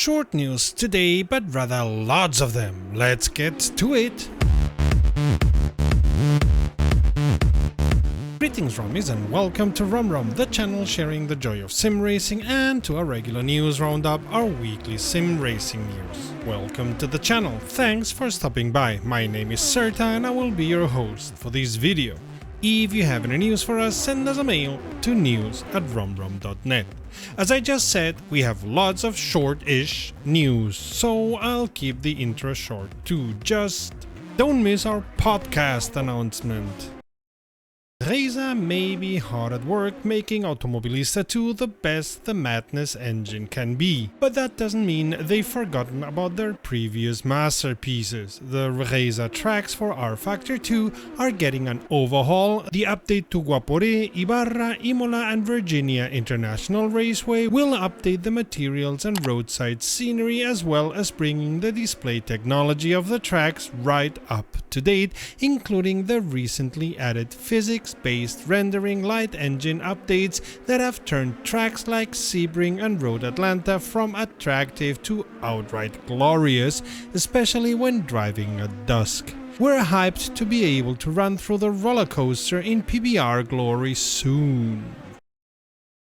short news today, but rather lots of them. Let's get to it! Greetings Rommies and welcome to WromWrom, the channel sharing the joy of sim racing, and to our regular news roundup, our weekly sim racing news. Welcome to the channel, thanks for stopping by. My name is Serta and I will be your host for this video. If you have any news for us, send us a mail to news@wromwrom.net. As I just said, we have lots of short-ish news, so I'll keep the intro short too. Just don't miss our podcast announcement. Reiza may be hard at work making Automobilista 2 the best the Madness engine can be, but that doesn't mean they've forgotten about their previous masterpieces. The Reiza tracks for rFactor 2 are getting an overhaul. The update to Guapore, Ibarra, Imola and Virginia International Raceway will update the materials and roadside scenery, as well as bringing the display technology of the tracks right up to date, including the recently added physics-based rendering light engine updates that have turned tracks like Sebring and Road Atlanta from attractive to outright glorious, especially when driving at dusk. We're hyped to be able to run through the roller coaster in PBR glory soon.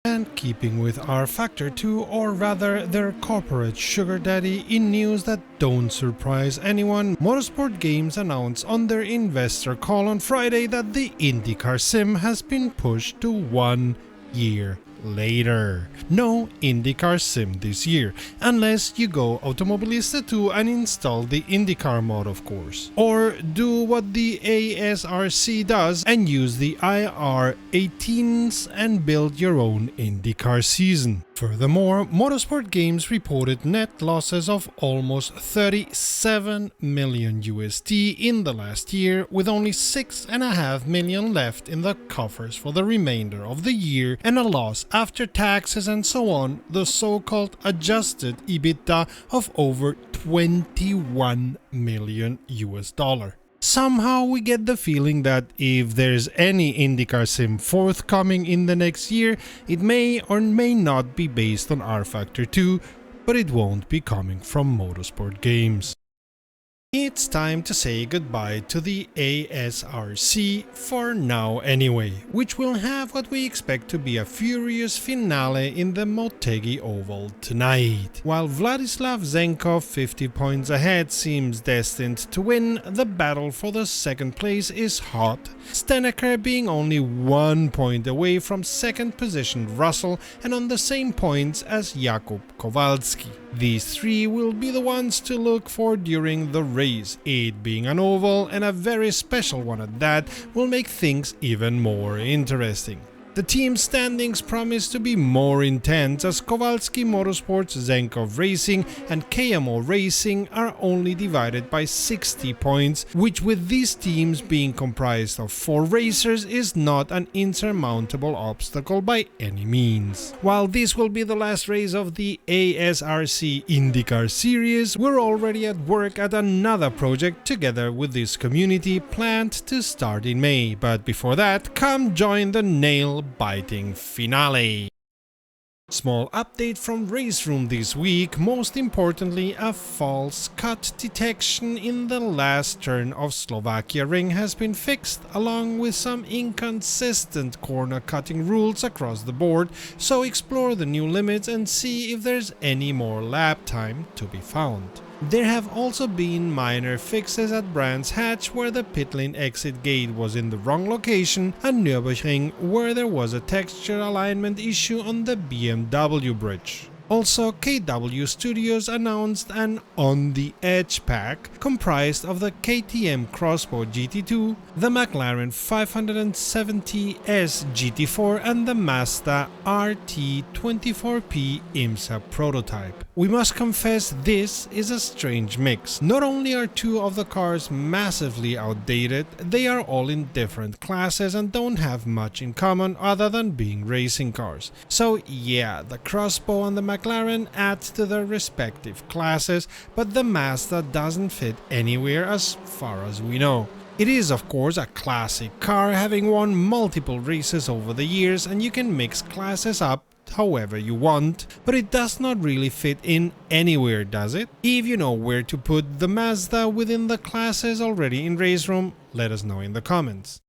And keeping with rFactor 2, or rather their corporate sugar daddy, in news that don't surprise anyone, Motorsport Games announced on their investor call on Friday that the Indycar sim has been pushed to 1 year later. No Indycar sim this year, unless you go Automobilista 2 and install the Indycar mod, of course. Or do what the ASRC does and use the IR18s and build your own Indycar season. Furthermore, Motorsport Games reported net losses of almost 37 million USD in the last year, with only 6.5 million left in the coffers for the remainder of the year, and a loss after taxes and so on, the so-called adjusted EBITDA of over 21 million US dollar. Somehow we get the feeling that if there's any IndyCar sim forthcoming in the next year, it may or may not be based on rFactor 2, but it won't be coming from Motorsport Games. It's time to say goodbye to the ASRC, for now anyway, which will have what we expect to be a furious finale in the Motegi Oval tonight. While Vladislav Zenkov, 50 points ahead, seems destined to win, the battle for the second place is hot, Steneker being only 1 point away from second position Russell and on the same points as Jakub Kowalski. These three will be the ones to look for during the race. It being an oval, and a very special one at that, will make things even more interesting. The team standings promise to be more intense, as Kowalski Motorsports, Zenkov Racing and KMO Racing are only divided by 60 points, which with these teams being comprised of 4 racers is not an insurmountable obstacle by any means. While this will be the last race of the ASRC IndyCar series, we're already at work at another project together with this community, planned to start in May. But before that, come join the nail-biting finale. Small update from Raceroom this week, most importantly a false cut detection in the last turn of Slovakia ring has been fixed, along with some inconsistent corner cutting rules across the board, so explore the new limits and see if there's any more lap time to be found. There have also been minor fixes at Brands Hatch, where the pit lane exit gate was in the wrong location, and Nürburgring, where there was a texture alignment issue on the BMW bridge. Also, KW Studios announced an On the Edge pack comprised of the KTM Crossbow GT2, the McLaren 570S GT4 and the Mazda RT24P IMSA prototype. We must confess this is a strange mix. Not only are 2 of the cars massively outdated, they are all in different classes and don't have much in common other than being racing cars. So yeah, the Crossbow and the McLaren add to their respective classes, but the Mazda doesn't fit anywhere as far as we know. It is of course a classic car, having won multiple races over the years, and you can mix classes up however you want, but it does not really fit in anywhere, does it? If you know where to put the Mazda within the classes already in Raceroom, let us know in the comments.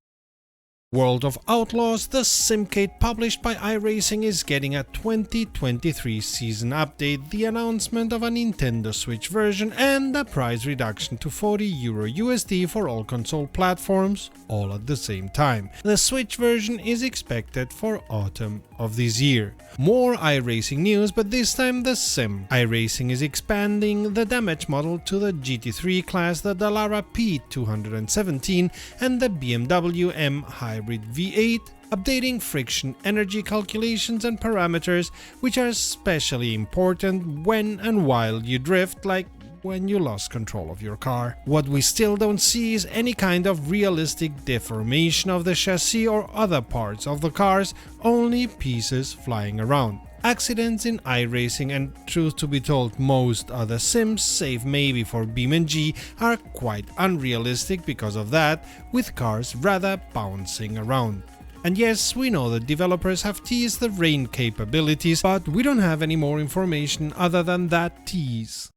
World of Outlaws, the simcade published by iRacing, is getting a 2023 season update, the announcement of a Nintendo Switch version, and a price reduction to €40 for all console platforms, all at the same time. The Switch version is expected for autumn of this year. More iRacing news, but this time the sim. iRacing is expanding the damage model to the GT3 class, the Dallara P217 and the BMW M Hybrid V8, updating friction energy calculations and parameters, which are especially important when and while you drift, like when you lost control of your car. What we still don't see is any kind of realistic deformation of the chassis or other parts of the cars, only pieces flying around. Accidents in iRacing, and truth to be told most other sims, save maybe for BeamNG, are quite unrealistic because of that, with cars rather bouncing around. And yes, we know that developers have teased the rain capabilities, but we don't have any more information other than that tease.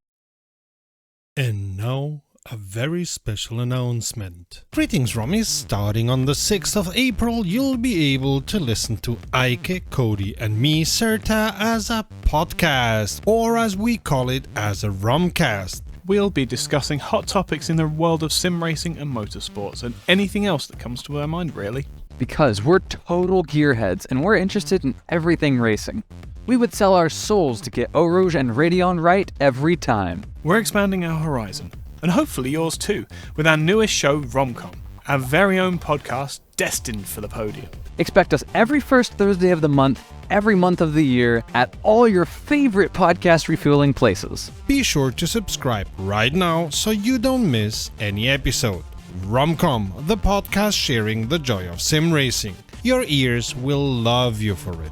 And now, a very special announcement. Greetings Rommies, starting on the 6th of April you'll be able to listen to Ike, Cody and me, Serta, as a podcast, or as we call it, as a Wromcast. We'll be discussing hot topics in the world of sim racing and motorsports, and anything else that comes to our mind really. Because we're total gearheads and we're interested in everything racing. We would sell our souls to get Eau Rouge and Radeon right every time. We're expanding our horizon, and hopefully yours too, with our newest show, Wrom-Comms, our very own podcast destined for the podium. Expect us every first Thursday of the month, every month of the year, at all your favorite podcast refueling places. Be sure to subscribe right now so you don't miss any episode. Wrom-Comms, the podcast sharing the joy of sim racing. Your ears will love you for it.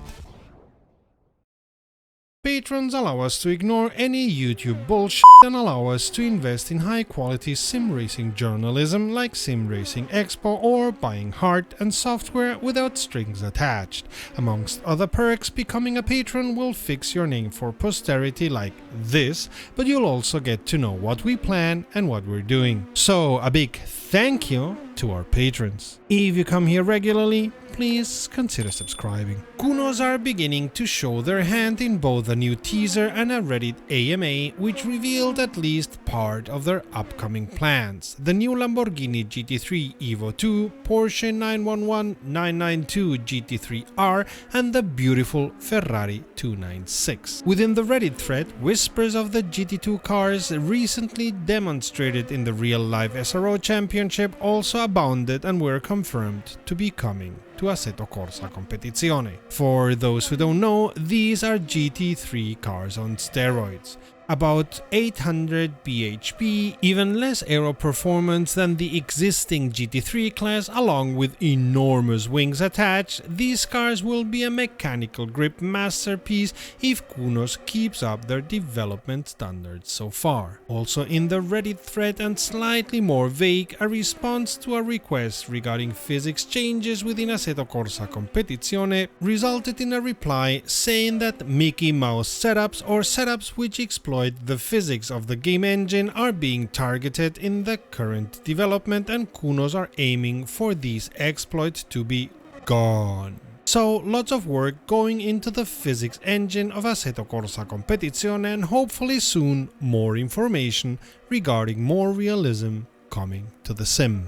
Patrons allow us to ignore any YouTube bullshit and allow us to invest in high-quality sim racing journalism like Sim Racing Expo or buying hard and software without strings attached. Amongst other perks, becoming a patron will fix your name for posterity like this, but you'll also get to know what we plan and what we're doing. So a big thank you to our patrons. If you come here regularly, please consider subscribing. Kunos are beginning to show their hand in both a new teaser and a Reddit AMA, which revealed at least part of their upcoming plans. The new Lamborghini GT3 Evo 2, Porsche 911 992 GT3R, and the beautiful Ferrari 296. Within the Reddit thread, whispers of the GT2 cars recently demonstrated in the real-life SRO Championship also abounded and were confirmed to be coming to Assetto Corsa Competizione. For those who don't know, these are GT3 cars on steroids. About 800 bhp, even less aero performance than the existing GT3 class, along with enormous wings attached. These cars will be a mechanical grip masterpiece if Kunos keeps up their development standards so far. Also in the Reddit thread, and slightly more vague, a response to a request regarding physics changes within Assetto Corsa Competizione resulted in a reply saying that Mickey Mouse setups, or setups which exploit the physics of the game engine, are being targeted in the current development, and Kunos are aiming for these exploits to be gone. So lots of work going into the physics engine of Assetto Corsa Competizione, and hopefully soon more information regarding more realism coming to the sim.